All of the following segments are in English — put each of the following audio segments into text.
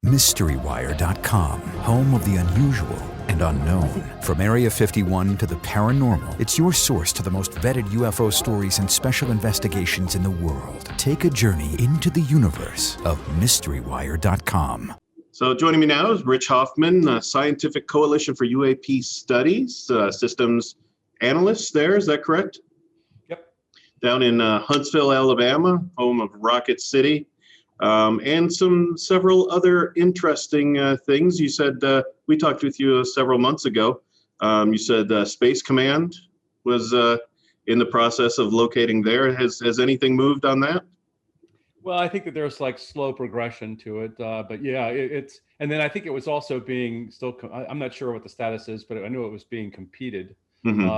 MysteryWire.com, home of the unusual and unknown. From Area 51 to the paranormal, it's your source to the most vetted UFO stories and special investigations in the world. Take a journey into the universe of MysteryWire.com. So joining me now is Rich Hoffman, Scientific Coalition for UAP Studies, systems analyst there, is that correct? Yep. Down in Huntsville, Alabama, home of Rocket City, and several other interesting things. You said, we talked with you several months ago, you said Space Command was in the process of locating there. Has anything moved on that? Well, I think that there's like slow progression to it, but yeah, it's, and then I think it was also being still, I'm not sure what the status is, but I knew it was being competed. Mm-hmm.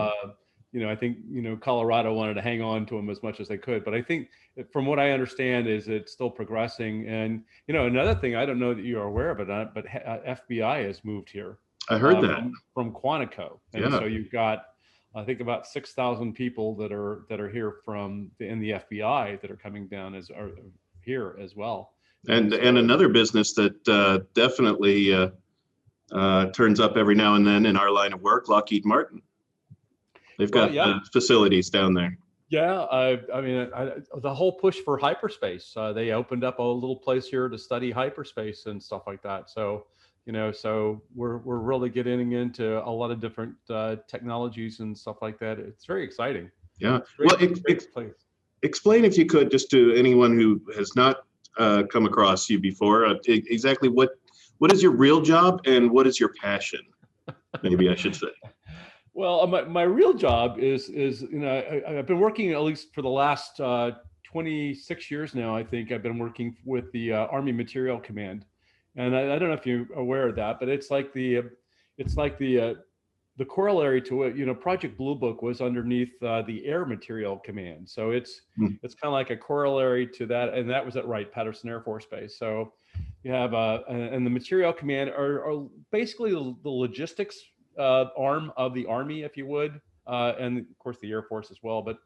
I think, Colorado wanted to hang on to them as much as they could, but I think from what I understand is it's still progressing. And, another thing, I don't know that you're aware of it, but FBI has moved here. I heard that. From Quantico. And so you've got, I think about 6,000 people that are here in the FBI that are coming down are here as well. And another business that definitely turns up every now and then in our line of work, Lockheed Martin. They've got facilities down there. Yeah, the whole push for hyperspace. They opened up a little place here to study hyperspace and stuff like that. So. So we're really getting into a lot of different technologies and stuff like that. It's very exciting. Yeah. Explain, if you could, just to anyone who has not come across you before, exactly what is your real job and what is your passion? Maybe I should say. Well, my real job is I've been working, at least for the last 26 years now. I think I've been working with the Army Material Command. And I don't know if you're aware of that, but it's like the corollary to it. Project Blue Book was underneath the Air Material Command, so it's kind of like a corollary to that, and that was at Wright-Patterson Air Force Base. So you have and the Material Command are basically the logistics arm of the Army, if you would, and of course the Air Force as well, but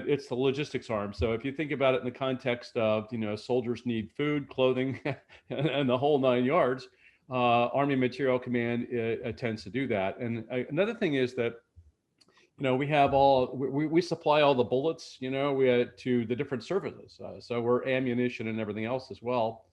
it's the logistics arm. So if you think about it in the context of, soldiers need food, clothing, and the whole 9 yards, Army Material Command tends to do that. And another thing is that, we have we supply all the bullets, to the different services. So we're ammunition and everything else as well.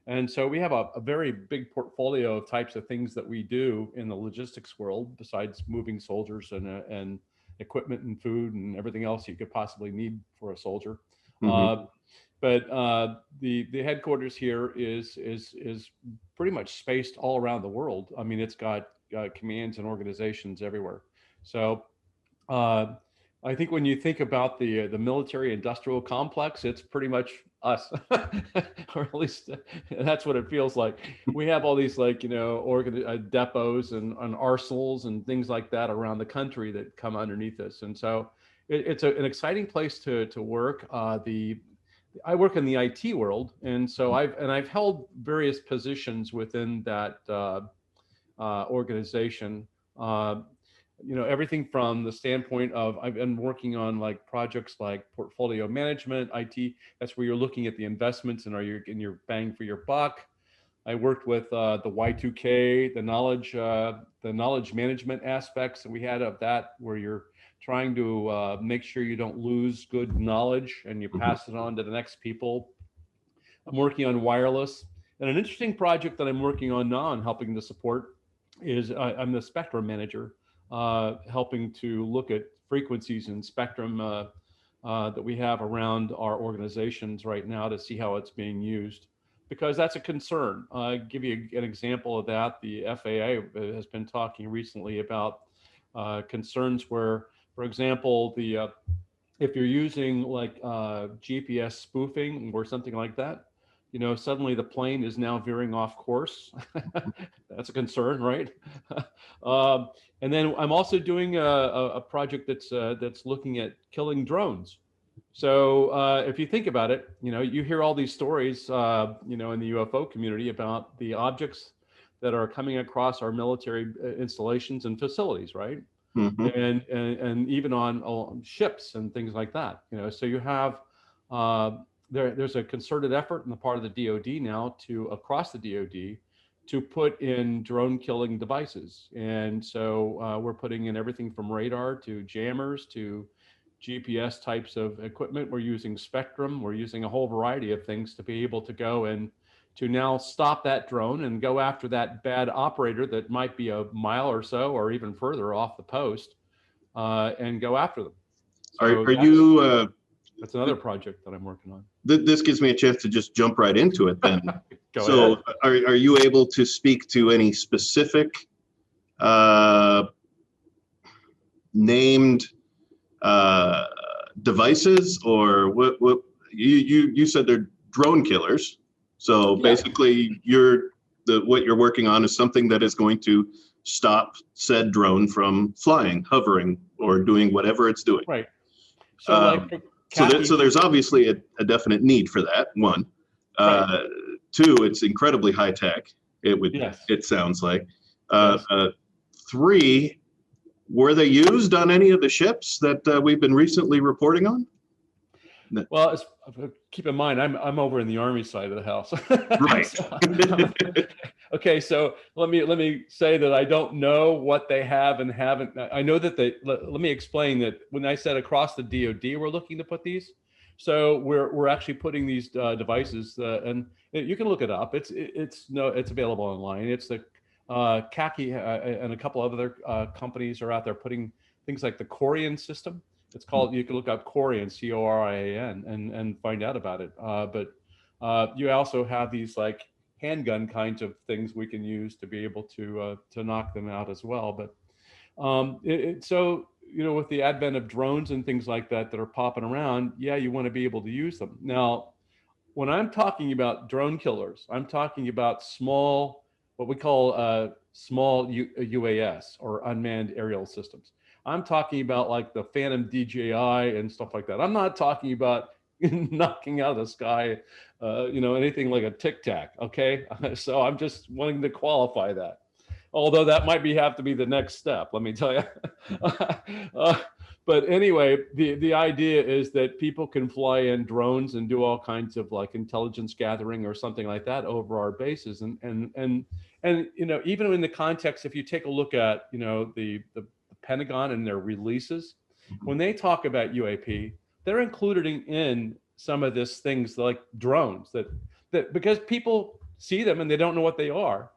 And so we have a very big portfolio of types of things that we do in the logistics world, besides moving soldiers and equipment and food and everything else you could possibly need for a soldier. Mm-hmm. But the headquarters here is pretty much spaced all around the world. I mean, it's got commands and organizations everywhere. So I think when you think about the military industrial complex, it's pretty much us, or at least that's what it feels like. We have all these depots and arsenals and things like that around the country that come underneath us. And so it's an exciting place to work. I work in the IT world, and so I've held various positions within that organization. Everything from the standpoint of I've been working on like projects like portfolio management, IT. That's where you're looking at the investments and are you getting your bang for your buck. I worked with the Y2K, the knowledge management aspects that we had of that, where you're trying to make sure you don't lose good knowledge and you pass it on to the next people. I'm working on wireless, and an interesting project that I'm working on now and helping to support is I'm the spectrum manager. Helping to look at frequencies and spectrum that we have around our organizations right now to see how it's being used, because that's a concern. I'll give you an example of that. The FAA has been talking recently about concerns where, for example, if you're using like GPS spoofing or something like that, suddenly the plane is now veering off course. That's a concern, right? And then I'm also doing a project that's looking at killing drones. So if you think about it, you hear all these stories, in the UFO community about the objects that are coming across our military installations and facilities, right? Mm-hmm. And even on ships and things like that. So you have there's a concerted effort on the part of the DoD now across the DoD to put in drone killing devices. And so we're putting in everything from radar to jammers to GPS types of equipment. We're using spectrum. We're using a whole variety of things to be able to go and to now stop that drone and go after that bad operator that might be a mile or so or even further off the post, and go after them. So Are you? That's another project that I'm working on. This gives me a chance to just jump right into it then. Go ahead. Are you able to speak to any specific named devices, or what you said they're drone killers? So basically what you're working on is something that is going to stop said drone from flying, hovering, or doing whatever it's doing. Right. So so there's obviously a definite need for that, one. Right. Two, it's incredibly high tech. It sounds like. Three, were they used on any of the ships that we've been recently reporting on? Well, keep in mind, I'm over in the Army side of the house. Right. Okay, so let me say that I don't know what they have and haven't. I know that let me explain that when I said across the DoD, we're looking to put these. So we're actually putting these devices, and you can look it up. It's available online. It's the Khaki and a couple of other companies are out there putting things like the Corian system. It's called, you can look up Corian, Corian, and find out about it. But you also have these like handgun kinds of things we can use to be able to knock them out as well. But so, with the advent of drones and things like that are popping around, you want to be able to use them. Now, when I'm talking about drone killers, I'm talking about small, what we call small UAS, or unmanned aerial systems. I'm talking about like the Phantom DJI and stuff like that. I'm not talking about knocking out of the sky, anything like a Tic Tac. Okay, so I'm just wanting to qualify that. Although that might have to be the next step, let me tell you. But anyway, the idea is that people can fly in drones and do all kinds of like intelligence gathering or something like that over our bases, and even in the context, if you take a look at the Pentagon and their releases, when they talk about UAP, they're including in some of these things like drones that because people see them and they don't know what they are,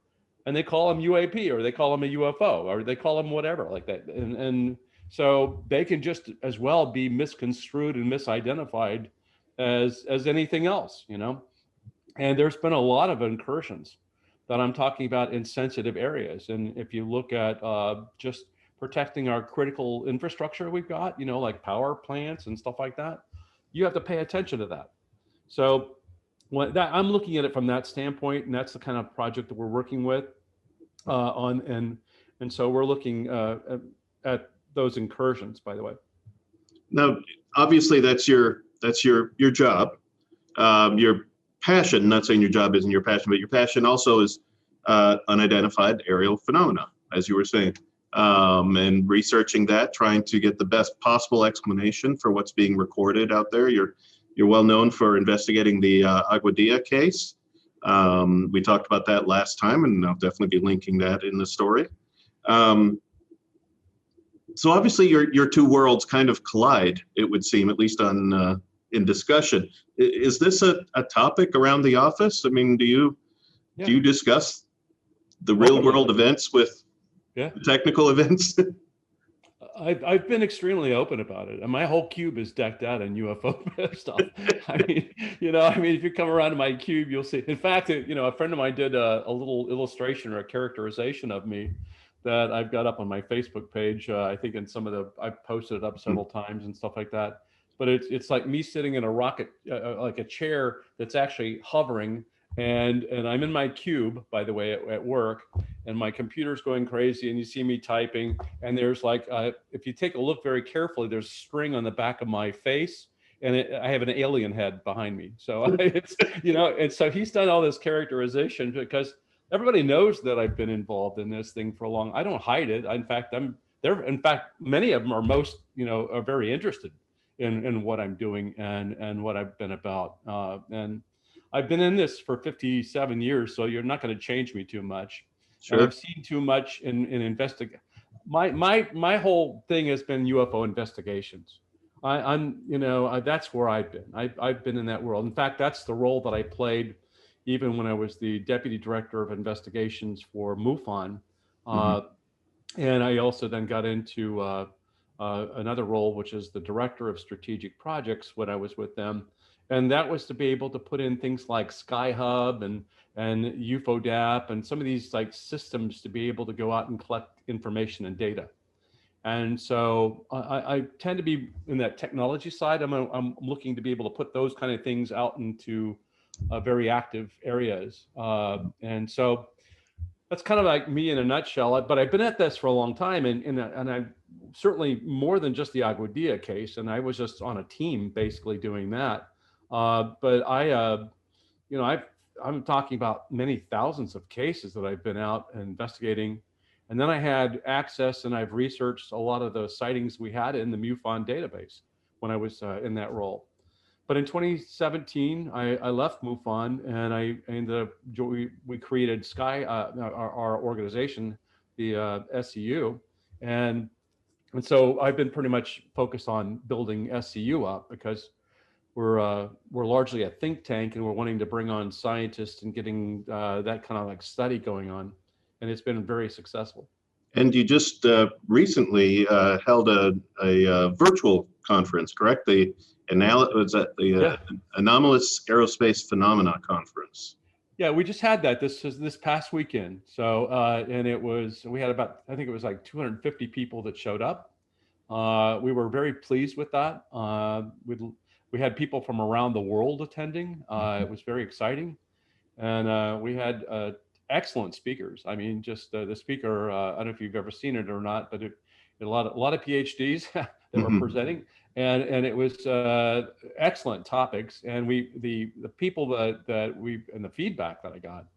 and they call them UAP, or they call them a UFO, or they call them whatever like that, and so they can just as well be misconstrued and misidentified as anything else, And there's been a lot of incursions that I'm talking about in sensitive areas, and if you look at just protecting our critical infrastructure we've got, like power plants and stuff like that, you have to pay attention to that. So I'm looking at it from that standpoint, and that's the kind of project that we're working with on, and so we're looking at those incursions, by the way. Now, obviously, that's your job. Your passion, not saying your job isn't your passion, but your passion also is unidentified aerial phenomena, as you were saying. And researching that, trying to get the best possible explanation for what's being recorded out there. You're well known for investigating the Aguadilla case. We talked about that last time, and I'll definitely be linking that in the story. So obviously your two worlds kind of collide, it would seem, at least in discussion. Is this a topic around the office? I mean, do you discuss the real world events with technical events? I've been extremely open about it, and my whole cube is decked out in UFO stuff. I mean, if you come around to my cube, you'll see. In fact, a friend of mine did a little illustration or a characterization of me that I've got up on my Facebook page. I think I've posted it up several times and stuff like that. But it's like me sitting in a rocket, like a chair that's actually hovering. And I'm in my cube, by the way, at work, and my computer's going crazy, and you see me typing, and there's like, if you take a look very carefully, there's string on the back of my face, and I have an alien head behind me. So it's, and so he's done all this characterization because everybody knows that I've been involved in this thing for a I don't hide it. In fact, many of them are are very interested in what I'm doing and what I've been about. And I've been in this for 57 years, so you're not going to change me too much. And Sure. I've seen too much in investigate. My whole thing has been UFO investigations. That's where I've been. I've been in that world. In fact, that's the role that I played even when I was the deputy director of investigations for MUFON. Mhm. And I also then got into another role, which is the director of strategic projects when I was with them. And that was to be able to put in things like SkyHub and UFODAP and some of these like systems to be able to go out and collect information and data. And so I tend to be in that technology side. I'm looking to be able to put those kind of things out into very active areas. And so that's kind of like me in a nutshell. But I've been at this for a long time, and I'm certainly more than just the Aguadilla case. And I was just on a team basically doing that. But I'm talking about many thousands of cases that I've been out investigating. And then I had access and I've researched a lot of the sightings we had in the MUFON database when I was in that role. But in 2017, I left MUFON and I ended up, we created Sky, our organization, the SCU. And so I've been pretty much focused on building SCU up because we're largely a think tank and we're wanting to bring on scientists and getting that kind of like study going on. And it's been very successful. And you just recently held a virtual conference, correct? Was that the Yeah. Anomalous Aerospace Phenomena Conference? Yeah, we just had that this past weekend. So and we had about, I think it was like 250 people that showed up. We were very pleased with that. We had people from around the world attending. It was very exciting, and we had excellent speakers. I mean, just the speaker. I don't know if you've ever seen it or not, but a lot of PhDs that were presenting, and it was excellent topics. And the people that we and the feedback that I got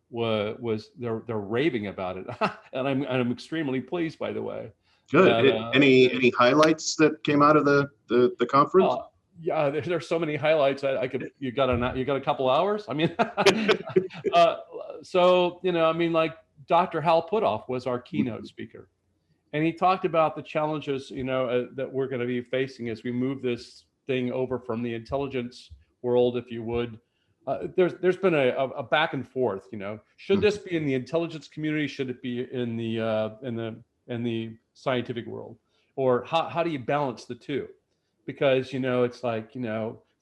was they're raving about it, and I'm extremely pleased, by the way. Good. That, Any highlights that came out of the conference? yeah, there's so many highlights. I could. You got a couple hours. I mean, so I mean, like Dr. Hal Puthoff was our keynote speaker, and he talked about the challenges that we're going to be facing as we move this thing over from the intelligence world, if you would. There's been a back and forth. Should this be in the intelligence community? Should it be in the scientific world, or how do you balance the two? Because it's like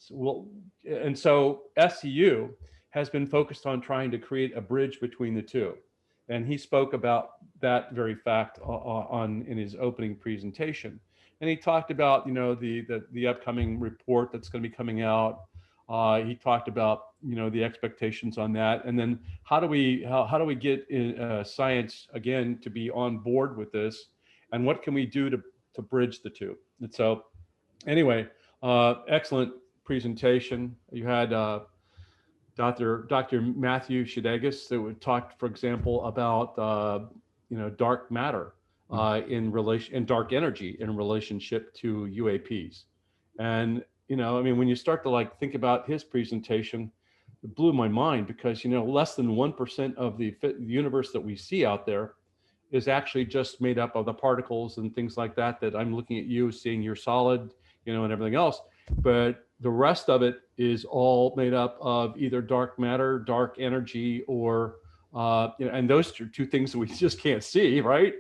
well, and so SCU has been focused on trying to create a bridge between the two, and he spoke about that very fact in his opening presentation, and he talked about the upcoming report that's going to be coming out. He talked about the expectations on that, and then how do we get science again to be on board with this, and what can we do to bridge the two? And so anyway, excellent presentation. You had Dr. Matthew Shidegas that would talk, for example, about dark matter and dark energy in relationship to UAPs. And I mean, when you start to like think about his presentation, it blew my mind because less than 1% of the universe that we see out there is actually just made up of the particles and things like that I'm looking at you, seeing you're solid, and everything else. But the rest of it is all made up of either dark matter, dark energy, or and those are two things that we just can't see, right?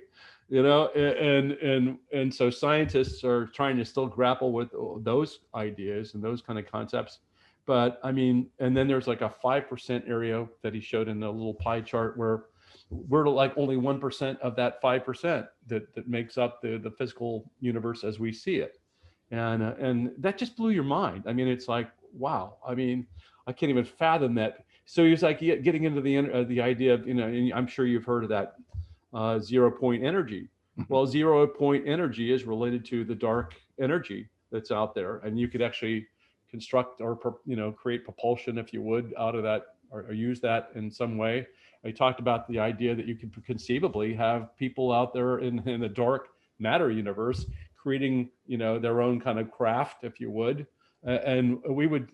And so scientists are trying to still grapple with those ideas and those kind of concepts. But I mean, and then there's like a 5% area that he showed in the little pie chart where we're like only 1% of that 5% that makes up the physical universe as we see it. And that just blew your mind. I mean, it's like, wow. I mean, I can't even fathom that. So he was like getting into the idea of, and I'm sure you've heard of that 0 point energy. Well, 0 point energy is related to the dark energy that's out there, and you could actually construct or create propulsion, if you would, out of that, or use that in some way. I talked about the idea that you could conceivably have people out there in the dark matter universe creating, their own kind of craft, if you would. And we would,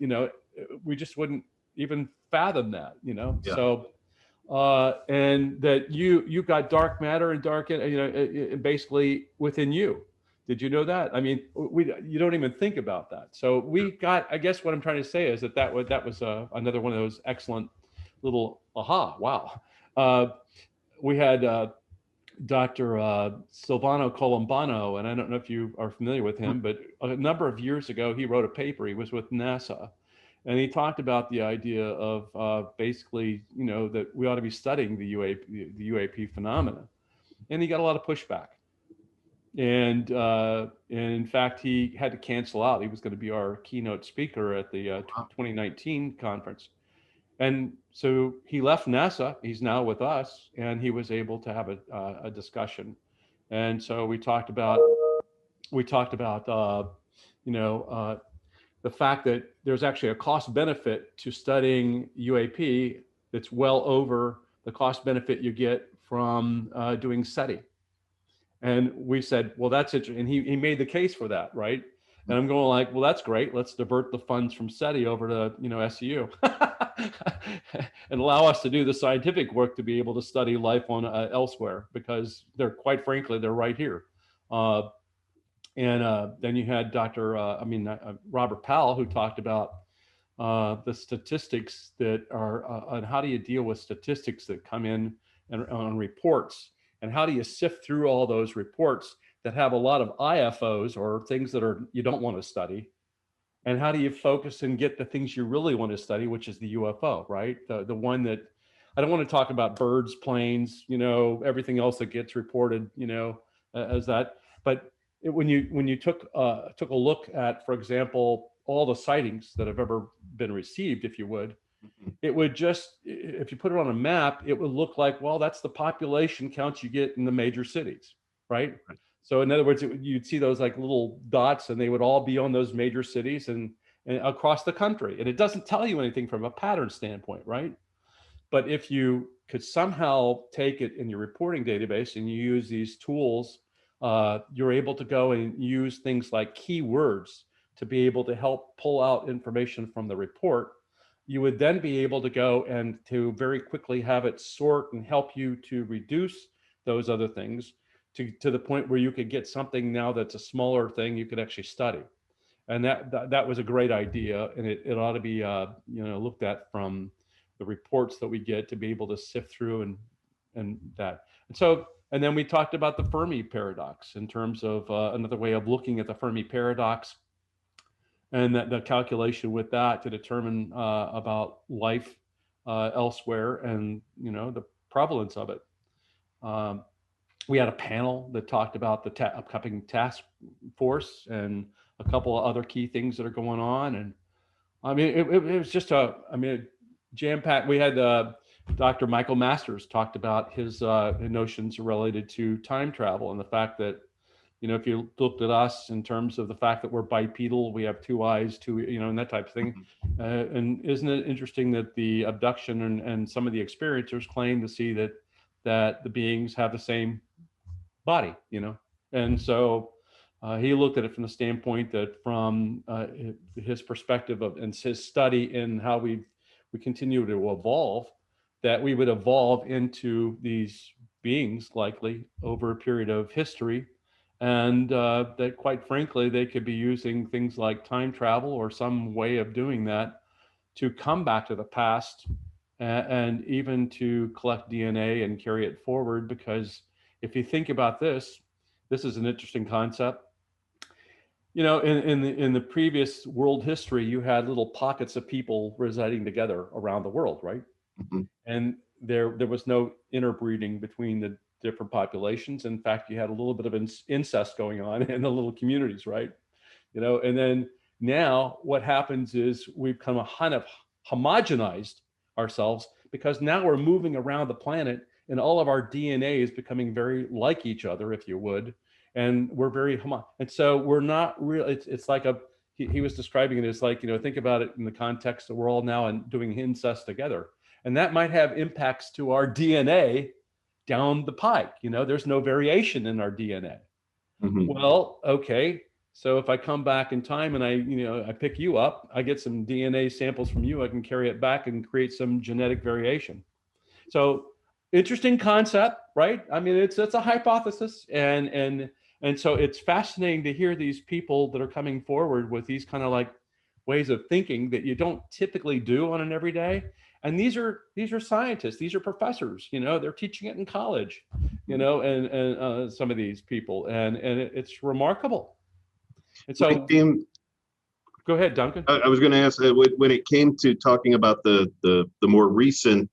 we just wouldn't even fathom that, Yeah. So, and that you got dark matter and dark, basically within you. Did you know that? I mean, you don't even think about that. So we got, I guess what I'm trying to say is that was another one of those excellent little aha, wow. We had Dr. Silvano Colombano, and I don't know if you are familiar with him, but a number of years ago, he wrote a paper. He was with NASA, and he talked about the idea of basically, that we ought to be studying the UAP phenomena, and he got a lot of pushback. And in fact, he had to cancel out. He was going to be our keynote speaker at the 2019 conference. And so he left NASA. He's now with us, and he was able to have a discussion. And so we talked about the fact that there's actually a cost benefit to studying UAP that's well over the cost benefit you get from doing SETI. And we said, well, that's interesting. And he made the case for that, right? And I'm going like, well, that's great. Let's divert the funds from SETI over to, SEU and allow us to do the scientific work to be able to study life on elsewhere, because they're, quite frankly, they're right here. And then you had Robert Powell, who talked about the statistics that are on how do you deal with statistics that come in and on reports, and how do you sift through all those reports that have a lot of IFOs or things that you don't want to study, and how do you focus and get the things you really want to study, which is the UFO, right? The one that, I don't want to talk about birds, planes, everything else that gets reported, as that. But when you took a look at, for example, all the sightings that have ever been received, if you would, it would just, if you put it on a map, it would look like, well, that's the population counts you get in the major cities, right? So in other words, you'd see those like little dots, and they would all be on those major cities and across the country. And it doesn't tell you anything from a pattern standpoint, right? But if you could somehow take it in your reporting database and you use these tools, you're able to go and use things like keywords to be able to help pull out information from the report. You would then be able to go and to very quickly have it sort and help you to reduce those other things to the point where you could get something now that's a smaller thing you could actually study. And that was a great idea, and it ought to be looked at from the reports that we get to be able to sift through and that. And then we talked about the Fermi Paradox in terms of another way of looking at the Fermi Paradox, and that the calculation with that to determine about life elsewhere, and the prevalence of it. We had a panel that talked about the upcoming task force and a couple of other key things that are going on. And I mean, it was just jam-packed. We had Dr. Michael Masters talked about his notions related to time travel, and the fact that, if you looked at us in terms of the fact that we're bipedal, we have two eyes, and that type of thing. And isn't it interesting that the abduction and some of the experiencers claim to see that the beings have the same body, And so he looked at it from the standpoint that from his perspective and his study in how we continue to evolve, that we would evolve into these beings likely over a period of history. And that, quite frankly, they could be using things like time travel or some way of doing that to come back to the past and even to collect DNA and carry it forward. Because if you think about this is an interesting concept. In the previous world history, you had little pockets of people residing together around the world, right? Mm-hmm. And there was no interbreeding between the different populations. In fact, you had a little bit of incest going on in the little communities, right? And then now what happens is we've kind of homogenized ourselves, because now we're moving around the planet and all of our DNA is becoming very like each other, if you would. And we're very and so we're not really, it's like he was describing it as like, think about it in the context that we're all now doing incest together. And that might have impacts to our DNA down the pike. There's no variation in our DNA. Well, okay. So if I come back in time and I pick you up, I get some DNA samples from you, I can carry it back and create some genetic variation. So interesting concept, right? I mean, it's a hypothesis, and so it's fascinating to hear these people that are coming forward with these kind of like ways of thinking that you don't typically do on an everyday. And these are scientists, these are professors, they're teaching it in college, and some of these people, and it's remarkable. And so, go ahead, Duncan. I was going to ask, when it came to talking about the more recent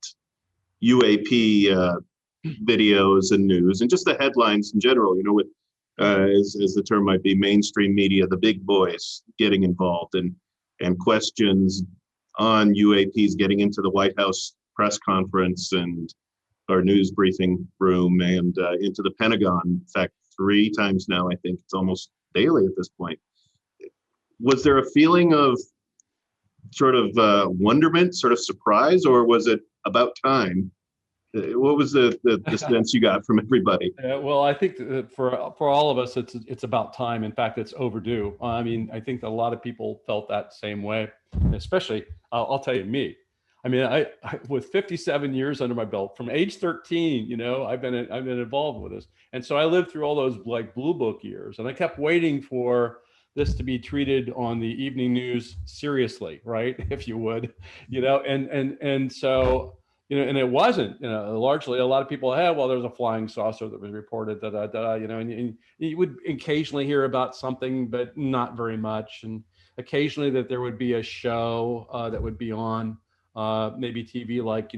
UAP videos and news and just the headlines in general, with as the term might be, mainstream media, the big boys getting involved, and questions on UAPs getting into the White House press conference and our news briefing room, and into the Pentagon. In fact, 3 times now, I think it's almost daily at this point. Was there a feeling of sort of wonderment, sort of surprise, or was it about time? What was the sense you got from everybody? Well, I think that for all of us, it's about time. In fact, it's overdue. I mean, I think that a lot of people felt that same way, especially I'll tell you me. I mean, I with 57 years under my belt, from age 13, I've been involved with this, and so I lived through all those like Blue Book years, and I kept waiting for this to be treated on the evening news seriously, right? If you would, and so. And it wasn't, largely a lot of people had, well, there was a flying saucer that was reported, and you would occasionally hear about something, but not very much. And occasionally that there would be a show that would be on maybe TV, like,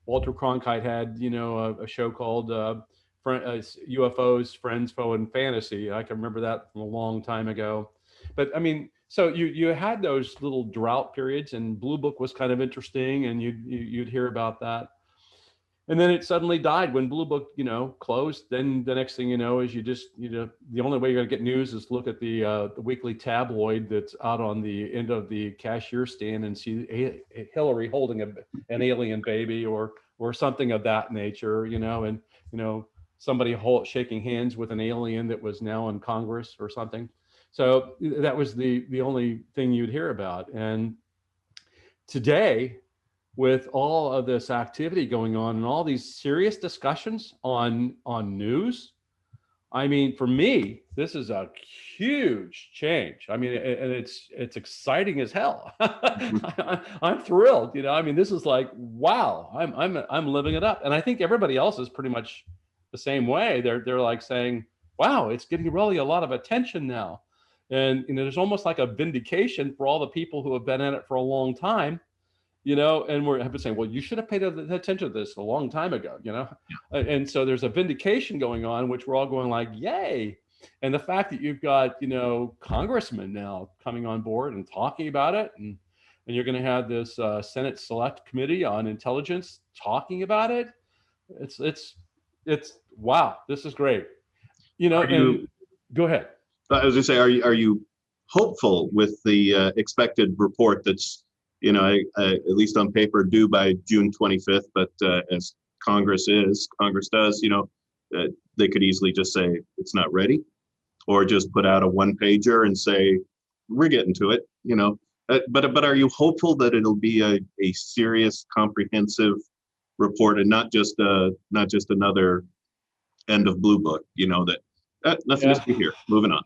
Walter Cronkite had, a show called UFOs, Friends, Foe, and Fantasy. I can remember that from a long time ago. But I mean, so you had those little drought periods, and Blue Book was kind of interesting, and you'd hear about that. And then it suddenly died when Blue Book, closed. Then the next thing you know is the only way you're going to get news is look at the weekly tabloid that's out on the end of the cashier stand and see Hillary holding an alien baby or something of that nature, and somebody shaking hands with an alien that was now in Congress or something. So that was the only thing you'd hear about. And today, with all of this activity going on and all these serious discussions on news, I mean, for me, this is a huge change. I mean, and it's exciting as hell. I'm thrilled. I mean, this is like, wow, I'm living it up. And I think everybody else is pretty much the same way. They're like saying, wow, it's getting really a lot of attention now. And there's almost like a vindication for all the people who have been at it for a long time, and have been saying, well, you should have paid attention to this a long time ago, Yeah. And so there's a vindication going on, which we're all going like, yay. And the fact that you've got, congressmen now coming on board and talking about it, and you're going to have this Senate Select Committee on Intelligence talking about it. It's wow, this is great. And go ahead. I was going to say, are you hopeful with the expected report that's, at least on paper, due by June 25th, but as Congress does, they could easily just say it's not ready, or just put out a one-pager and say we're getting to it, But are you hopeful that it'll be a serious, comprehensive report and not just another end of Blue Book, that nothing to see here. Moving on.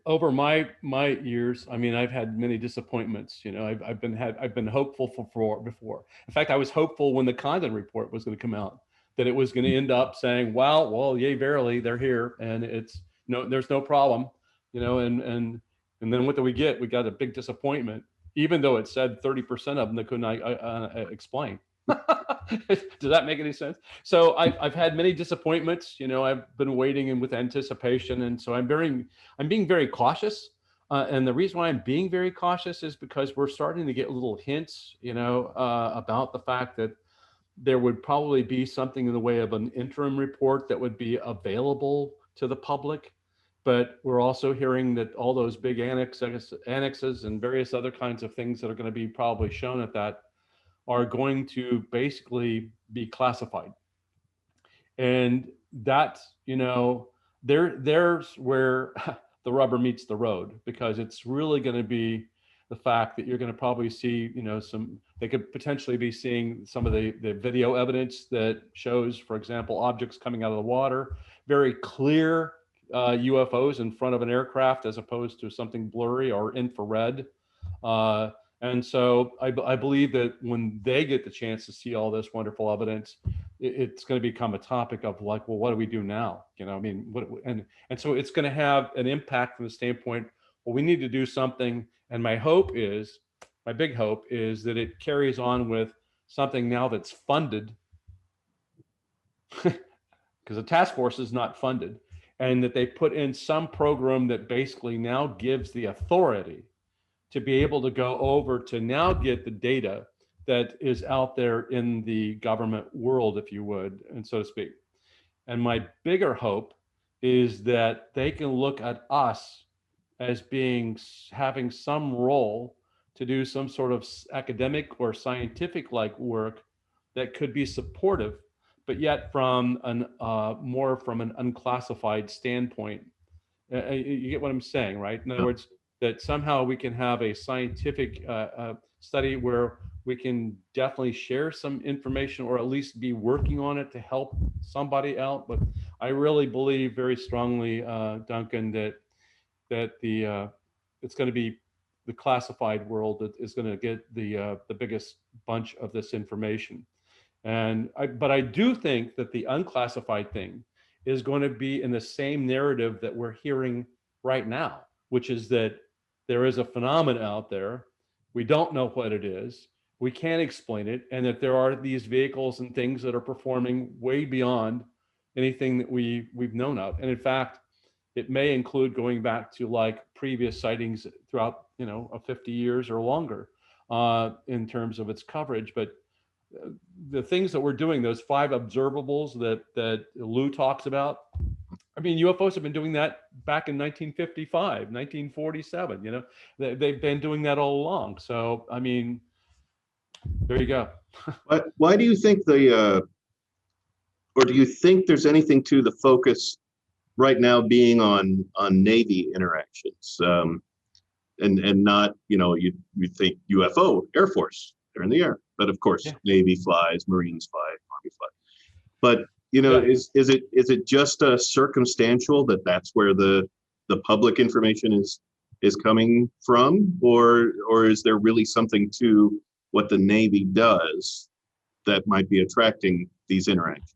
Over my years, I mean, I've had many disappointments. I've been hopeful for before. In fact, I was hopeful when the Condon report was going to come out that it was going to end up saying, well, yay, verily, they're here, and there's no problem, and then what do we get? We got a big disappointment, even though it said 30% of them that couldn't explain. Does that make any sense? So I've had many disappointments. I've been waiting and with anticipation, and so I'm being very cautious. And the reason why I'm being very cautious is because we're starting to get little hints, about the fact that there would probably be something in the way of an interim report that would be available to the public. But we're also hearing that all those big annexes and various other kinds of things that are going to be probably shown at that are going to basically be classified. And that, there's where the rubber meets the road, because it's really going to be the fact that you're going to probably see, they could potentially be seeing some of the video evidence that shows, for example, objects coming out of the water, very clear UFOs in front of an aircraft as opposed to something blurry or infrared. And so I believe that when they get the chance to see all this wonderful evidence, it's going to become a topic of like, well, what do we do now? And so it's going to have an impact from the standpoint, well, we need to do something. And my big hope is that it carries on with something now that's funded, because the task force is not funded, and that they put in some program that basically now gives the authority to be able to go over to now get the data that is out there in the government world, if you would, and so to speak. And my bigger hope is that they can look at us as having some role to do some sort of academic or scientific like work that could be supportive, but yet from more from an unclassified standpoint. You get what I'm saying, right? In other words, that somehow we can have a scientific study where we can definitely share some information, or at least be working on it to help somebody out. But I really believe very strongly, Duncan, that it's going to be the classified world that is going to get the biggest bunch of this information. But I do think that the unclassified thing is going to be in the same narrative that we're hearing right now, which is that there is a phenomenon out there. We don't know what it is. We can't explain it. And that there are these vehicles and things that are performing way beyond anything that we've known of. And in fact, it may include going back to like previous sightings throughout, 50 years or longer in terms of its coverage. But the things that we're doing, those 5 observables that Lou talks about, I mean, UFOs have been doing that back in 1955, 1947. They've been doing that all along. So, I mean, there you go. Why do you think or do you think there's anything to the focus right now being on Navy interactions, and not, you think UFO, Air Force, they're in the air, but of course, yeah. Navy flies, Marines fly, Army fly, but is it just a circumstantial that's where the public information is coming from, or is there really something to what the Navy does that might be attracting these interactions?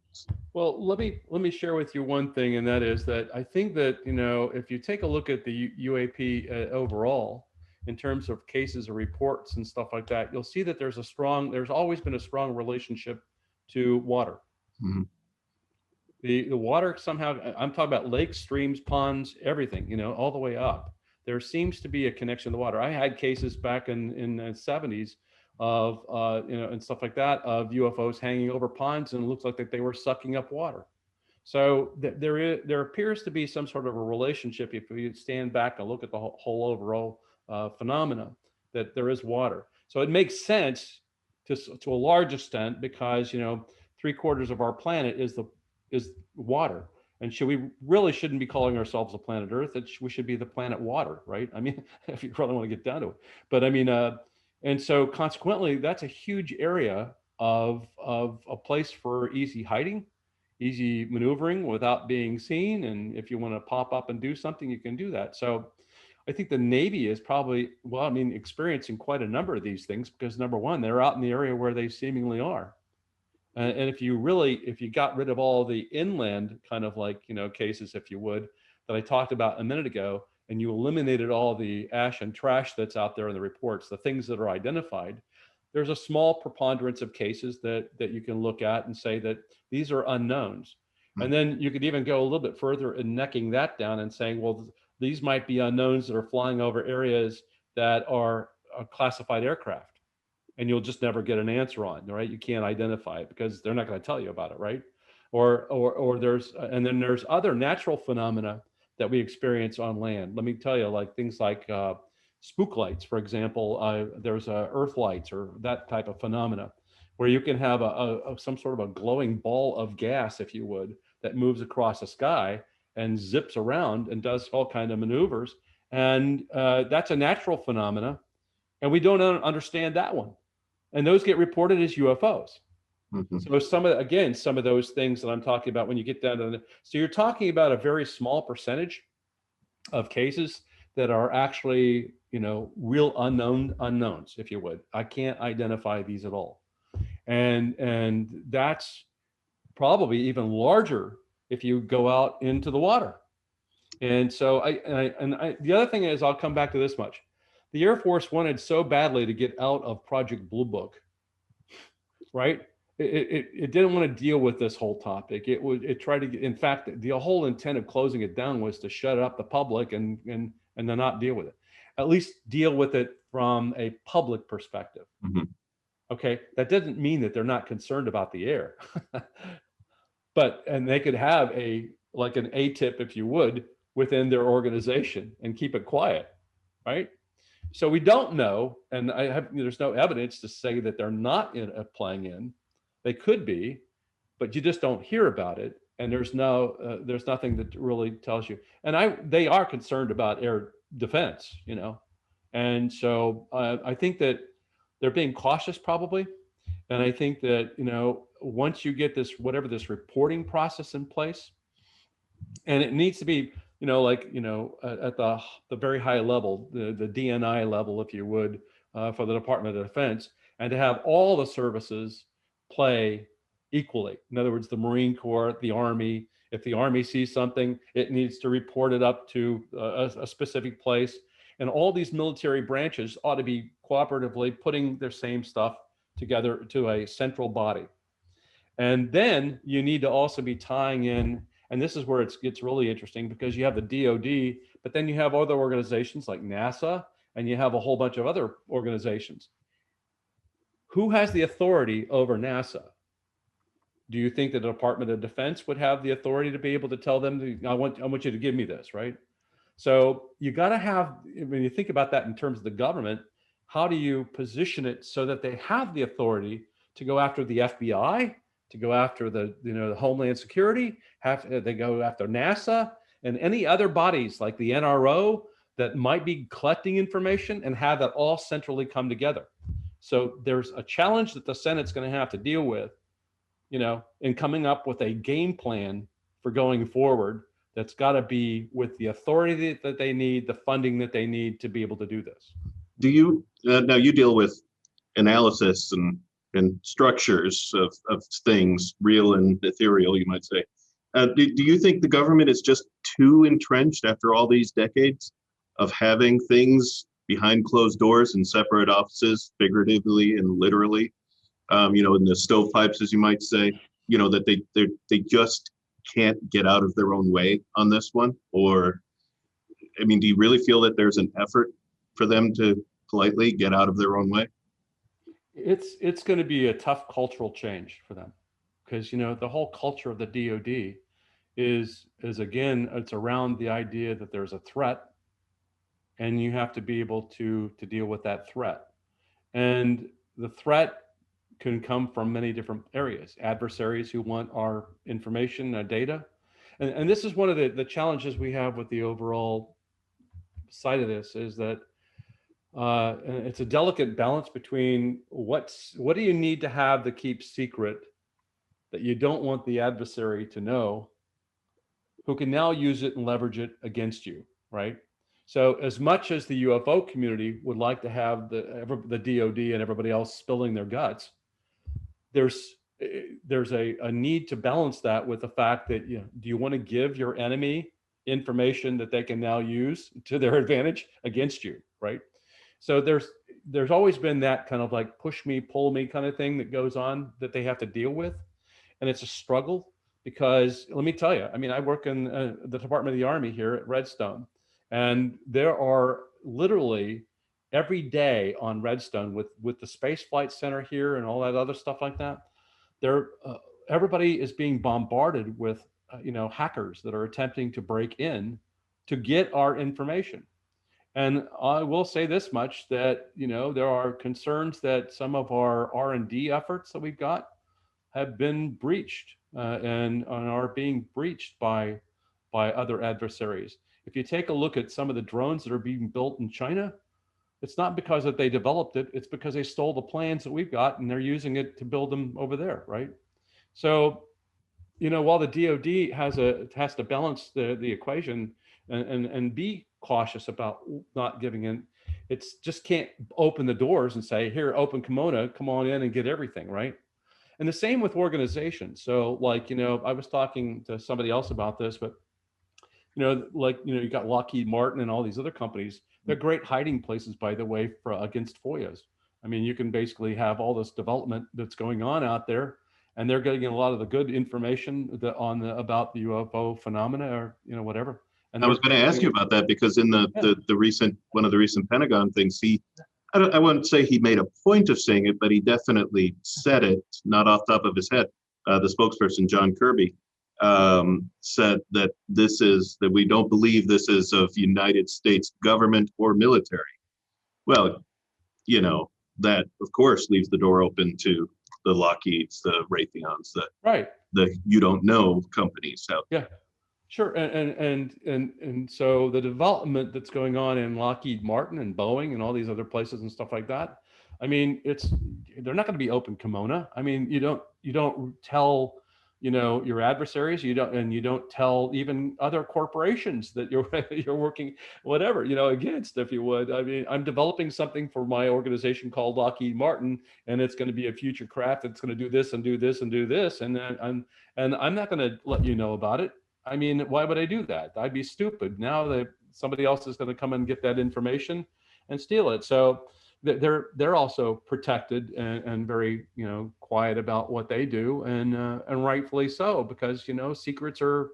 Well, let me share with you one thing, and that is that I think that, if you take a look at the UAP overall, in terms of cases or reports and stuff like that, you'll see that there's always been a strong relationship to water. Mm-hmm. The water somehow, I'm talking about lakes, streams, ponds, everything, all the way up. There seems to be a connection to the water. I had cases back in the 70s of, and stuff like that, of UFOs hanging over ponds, and it looks like that they were sucking up water. So there appears to be some sort of a relationship, if we stand back and look at the whole overall phenomena, that there is water. So it makes sense to a large extent, because 3/4 of our planet is water. And we really shouldn't be calling ourselves the planet Earth. We should be the planet water, right? I mean, if you really want to get down to it. But I mean, and so consequently, that's a huge area of a place for easy hiding, easy maneuvering without being seen. And if you want to pop up and do something, you can do that. So I think the Navy is probably, experiencing quite a number of these things, because number one, they're out in the area where they seemingly are. And if you got rid of all the inland kind of like, cases, if you would, that I talked about a minute ago, and you eliminated all the ash and trash that's out there in the reports, the things that are identified, there's a small preponderance of cases that you can look at and say that these are unknowns. Mm-hmm. And then you could even go a little bit further in necking that down and saying, well, these might be unknowns that are flying over areas that are classified aircraft. And you'll just never get an answer on, right? You can't identify it because they're not going to tell you about it, right? Or there's other natural phenomena that we experience on land. Let me tell you, like things like spook lights, for example. There's earth lights, or that type of phenomena, where you can have some sort of a glowing ball of gas, if you would, that moves across the sky, and zips around and does all kind of maneuvers. And that's a natural phenomena. And we don't understand that one. And those get reported as UFOs. Mm-hmm. So some of those things that I'm talking about when you get down to so you're talking about a very small percentage of cases that are actually, real unknowns, if you would. I can't identify these at all. And that's probably even larger if you go out into the water. And so the other thing is, I'll come back to this much. The Air Force wanted so badly to get out of Project Blue Book, right? It didn't want to deal with this whole topic. It tried to get, in fact, the whole intent of closing it down was to shut up the public and to not deal with it. At least deal with it from a public perspective. Mm-hmm. Okay, that doesn't mean that they're not concerned about the air. And they could have an ATIP, if you would, within their organization and keep it quiet, right? So we don't know, and there's no evidence to say that they're not playing in. They could be, but you just don't hear about it, and there's nothing that really tells you. And they are concerned about air defense, and so I think that they're being cautious probably, and I think that once you get this reporting process in place, and it needs to be at the very high level, the DNI level, if you would, for the Department of Defense, and to have all the services play equally. In other words, the Marine Corps, the Army. If the Army sees something, it needs to report it up to a specific place. And all these military branches ought to be cooperatively putting their same stuff together to a central body. And then you need to also be tying in, and this is where it gets really interesting, because you have the DoD, but then you have other organizations like NASA, and you have a whole bunch of other organizations. Who has the authority over NASA? Do you think the Department of Defense would have the authority to be able to tell them, I want you to give me this, right? So you got to have, when you think about that in terms of the government, how do you position it so that they have the authority to go after the FBI, to go after the Homeland Security, they go after NASA and any other bodies like the NRO that might be collecting information, and have that all centrally come together. So there's a challenge that the Senate's going to have to deal with, in coming up with a game plan for going forward that's got to be with the authority that they need, the funding that they need to be able to do this. Do you, now you deal with analysis and structures of things, real and ethereal, you might say. Do you think the government is just too entrenched after all these decades of having things behind closed doors in separate offices, figuratively and literally, in the stovepipes, as you might say, that they just can't get out of their own way on this one? Or, do you really feel that there's an effort for them to politely get out of their own way? It's going to be a tough cultural change for them, because the whole culture of the DoD is again, it's around the idea that there's a threat, and you have to be able to deal with that threat. And the threat can come from many different areas. Adversaries who want our information, our data, and this is one of the challenges we have with the overall side of this, is that it's a delicate balance between what do you need to have to keep secret that you don't want the adversary to know, who can now use it and leverage it against you, right? So as much as the UFO community would like to have the DoD and everybody else spilling their guts, there's a need to balance that with the fact that, do you want to give your enemy information that they can now use to their advantage against you, right? So there's always been that kind of like push me, pull me kind of thing that goes on that they have to deal with. And it's a struggle, because let me tell you, I work in the Department of the Army here at Redstone, and there are literally every day on Redstone with the Space Flight Center here and all that other stuff like that, everybody is being bombarded with hackers that are attempting to break in to get our information. And I will say this much, that there are concerns that some of our R&D efforts that we've got have been breached and are being breached by by other adversaries. If you take a look at some of the drones that are being built in China, it's not because that they developed it, it's because they stole the plans that we've got and they're using it to build them over there, right? So, while the DoD has to balance the equation and be cautious about not giving in, it's just can't open the doors and say, here, open kimono, come on in and get everything, right? And the same with organizations. So I was talking to somebody else about this, but you got Lockheed Martin and all these other companies. They're great hiding places, by the way, against FOIAs. I mean, you can basically have all this development that's going on out there, and they're getting a lot of the good information about the UFO phenomena, or whatever. And I was going to ask you about that because in the recent one of the recent Pentagon things, I wouldn't say he made a point of saying it, but he definitely said it, not off the top of his head. The spokesperson, John Kirby, said that that we don't believe this is of United States government or military. Well, that of course leaves the door open to the Lockheeds, the Raytheons, the you don't know companies out there. Yeah, sure. And so the development that's going on in Lockheed Martin and Boeing and all these other places and stuff like that, I mean, they're not going to be open kimono. I mean, you don't tell your adversaries, you don't tell even other corporations that you're working whatever against, if you would. I mean, I'm developing something for my organization called Lockheed Martin, and it's going to be a future craft that's going to do this and do this and do this, and I'm not going to let you know about it. I mean, why would I do that? I'd be stupid. Now somebody else is going to come and get that information and steal it. So they're also protected and very quiet about what they do, and rightfully so, because secrets are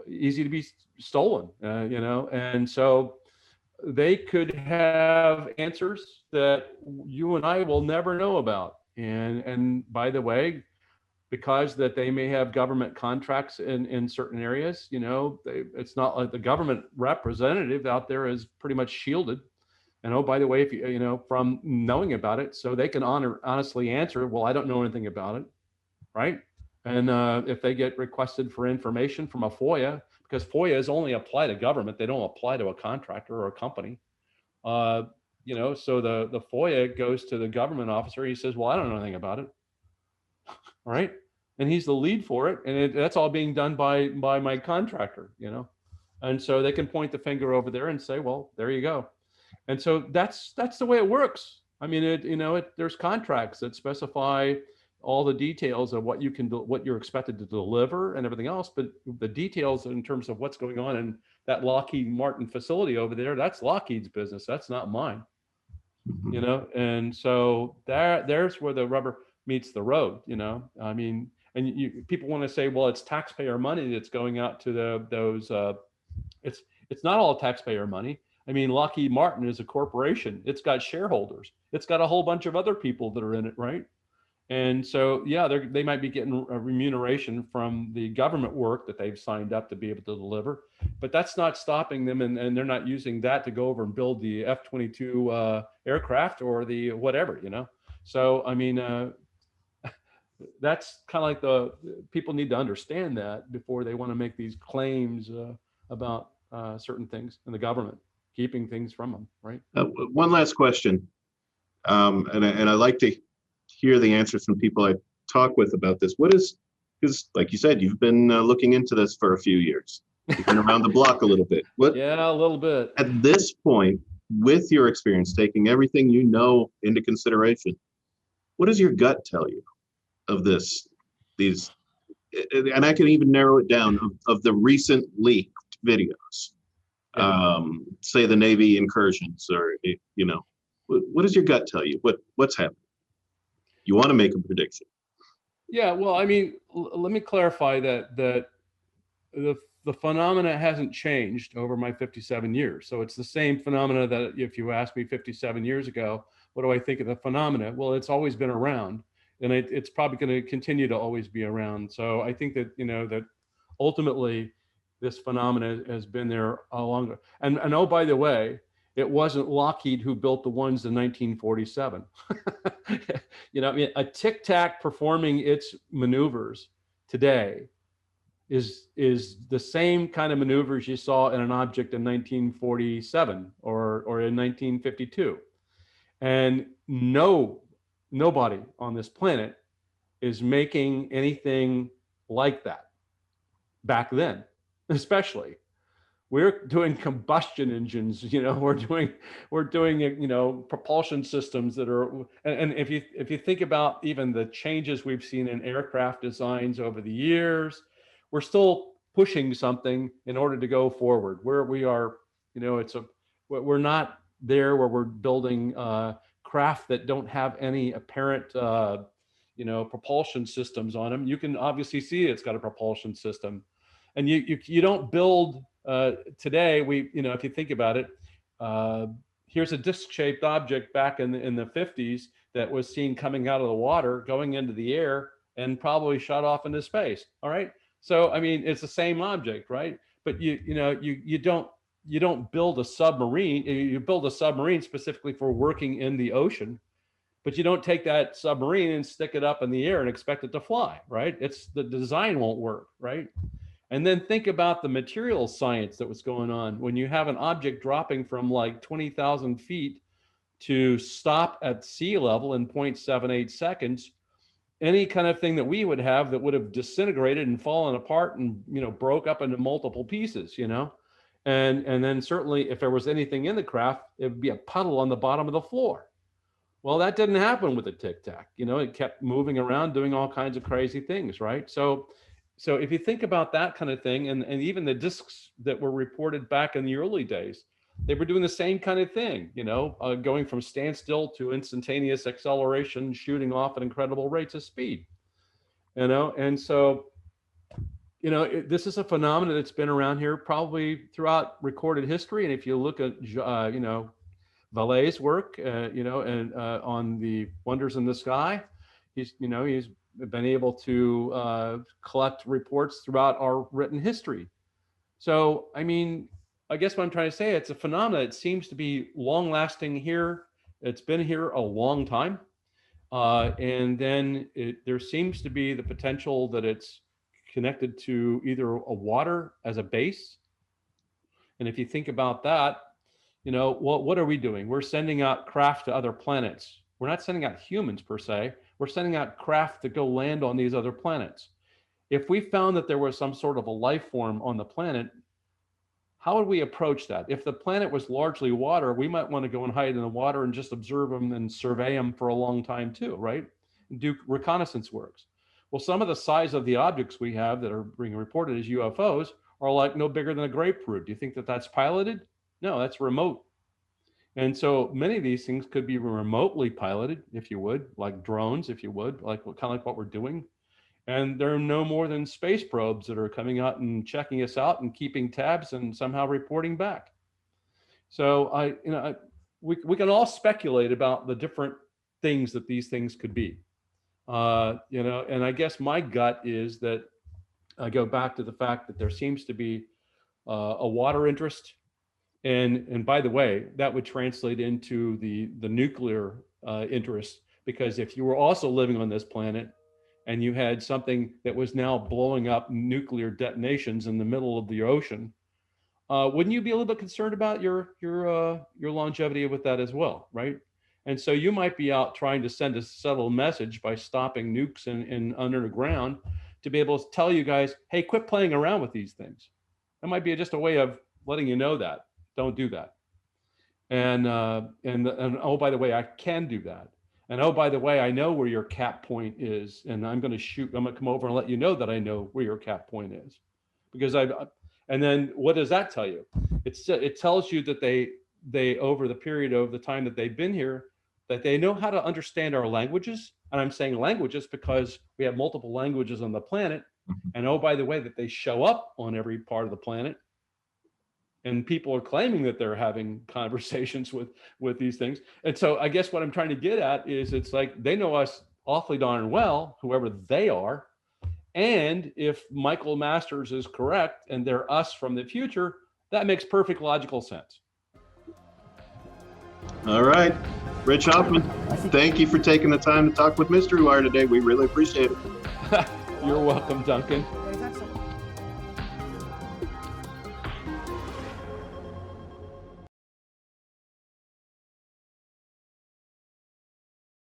easy to be stolen, and so they could have answers that you and I will never know about. And by the way, because that they may have government contracts in certain areas, it's not like the government representative out there is pretty much shielded. And oh, by the way, if from knowing about it, so they can honestly answer, well, I don't know anything about it, right? And if they get requested for information from a FOIA, because FOIAs only apply to government, they don't apply to a contractor or a company. So the FOIA goes to the government officer. He says, well, I don't know anything about it, all right? And he's the lead for it, and that's all being done by my contractor, And so they can point the finger over there and say, well, there you go. And so that's the way it works. I mean, there's contracts that specify all the details of what you're expected to deliver and everything else, but the details in terms of what's going on in that Lockheed Martin facility over there, that's Lockheed's business. That's not mine. And so there's where the rubber meets the road. I mean, and people want to say, well, it's taxpayer money that's going out to those. It's not all taxpayer money. I mean, Lockheed Martin is a corporation. It's got shareholders. It's got a whole bunch of other people that are in it, right? And so, yeah, they might be getting a remuneration from the government work that they've signed up to be able to deliver, but that's not stopping them, and they're not using that to go over and build the F-22 aircraft or the whatever, So, I mean, that's kind of like the people need to understand that before they want to make these claims about certain things in the government, keeping things from them, right? One last question, and I like to hear the answers from people I talk with about this. Because like you said, you've been looking into this for a few years. You've been around the block a little bit. Yeah, a little bit. At this point, with your experience, taking everything you know into consideration, what does your gut tell you of these, and I can even narrow it down, of the recent leaked videos? Say the Navy incursions, or what does your gut tell you? What's happening? You want to make a prediction? Yeah, well, I mean, let me clarify that the phenomena hasn't changed over my 57 years. So it's the same phenomena that if you asked me 57 years ago, what do I think of the phenomena? Well, it's always been around, and it's probably going to continue to always be around. So I think that that ultimately, this phenomena has been there all along. And oh, by the way, it wasn't Lockheed who built the ones in 1947. I mean, a Tic Tac performing its maneuvers today, is the same kind of maneuvers you saw in an object in 1947 or in 1952. And nobody on this planet is making anything like that back then, especially. We're doing combustion engines, we're doing propulsion systems that are, and if you think about even the changes we've seen in aircraft designs over the years, we're still pushing something in order to go forward. Where we are, we're not there where we're building craft that don't have any apparent propulsion systems on them. You can obviously see it's got a propulsion system, and you don't build today. If you think about it, here's a disc-shaped object back in the 50s that was seen coming out of the water, going into the air, and probably shot off into space. All right, so I mean, it's the same object, right? But you don't build a submarine. You build a submarine specifically for working in the ocean, but you don't take that submarine and stick it up in the air and expect it to fly, right? The design won't work, right? And then think about the material science that was going on when you have an object dropping from like 20,000 feet to stop at sea level in 0.78 seconds. Any kind of thing that we would have that would have disintegrated and fallen apart and broke up into multiple pieces, and then certainly if there was anything in the craft, it would be a puddle on the bottom of the floor. Well, that didn't happen with the Tic Tac. It kept moving around, doing all kinds of crazy things, right? So if you think about that kind of thing, and even the discs that were reported back in the early days, they were doing the same kind of thing, going from standstill to instantaneous acceleration, shooting off at incredible rates of speed, and so, this is a phenomenon that's been around here probably throughout recorded history. And if you look at, Vallée's work, and on the Wonders in the Sky, he's been able to collect reports throughout our written history. So, I mean, I guess what I'm trying to say, it's a phenomenon that seems to be long lasting here. It's been here a long time. And then there seems to be the potential that it's connected to either a water as a base. And if you think about that, what are we doing? We're sending out craft to other planets. We're not sending out humans per se. We're sending out craft to go land on these other planets. If we found that there was some sort of a life form on the planet, how would we approach that? If the planet was largely water, we might want to go and hide in the water and just observe them and survey them for a long time too, right? And do reconnaissance works. Well, some of the size of the objects we have that are being reported as UFOs are like no bigger than a grapefruit. Do you think that that's piloted? No, that's remote. And so many of these things could be remotely piloted, if you would, like drones, if you would, kind of like what we're doing. And they're no more than space probes that are coming out and checking us out and keeping tabs and somehow reporting back. So we can all speculate about the different things that these things could be. And I guess my gut is that I go back to the fact that there seems to be a water interest. And by the way, that would translate into the nuclear interest, because if you were also living on this planet and you had something that was now blowing up nuclear detonations in the middle of the ocean, wouldn't you be a little bit concerned about your longevity with that as well, right? And so you might be out trying to send a subtle message by stopping nukes in underground to be able to tell you guys, hey, quit playing around with these things. That might be just a way of letting you know that. Don't do that. And oh, by the way, I can do that. And oh, by the way, I know where your cap point is, and I'm going to come over and let you know that I know where your cap point is, because and then what does that tell you? It tells you that they over the period of the time that they've been here, that they know how to understand our languages. And I'm saying languages because we have multiple languages on the planet. And oh, by the way, that they show up on every part of the planet. And people are claiming that they're having conversations with these things. And so I guess what I'm trying to get at is it's like they know us awfully darn well, whoever they are. And if Michael Masters is correct and they're us from the future, that makes perfect logical sense. All right. Rich Hoffman, thank you for taking the time to talk with Mystery Wire today. We really appreciate it. You're welcome, Duncan.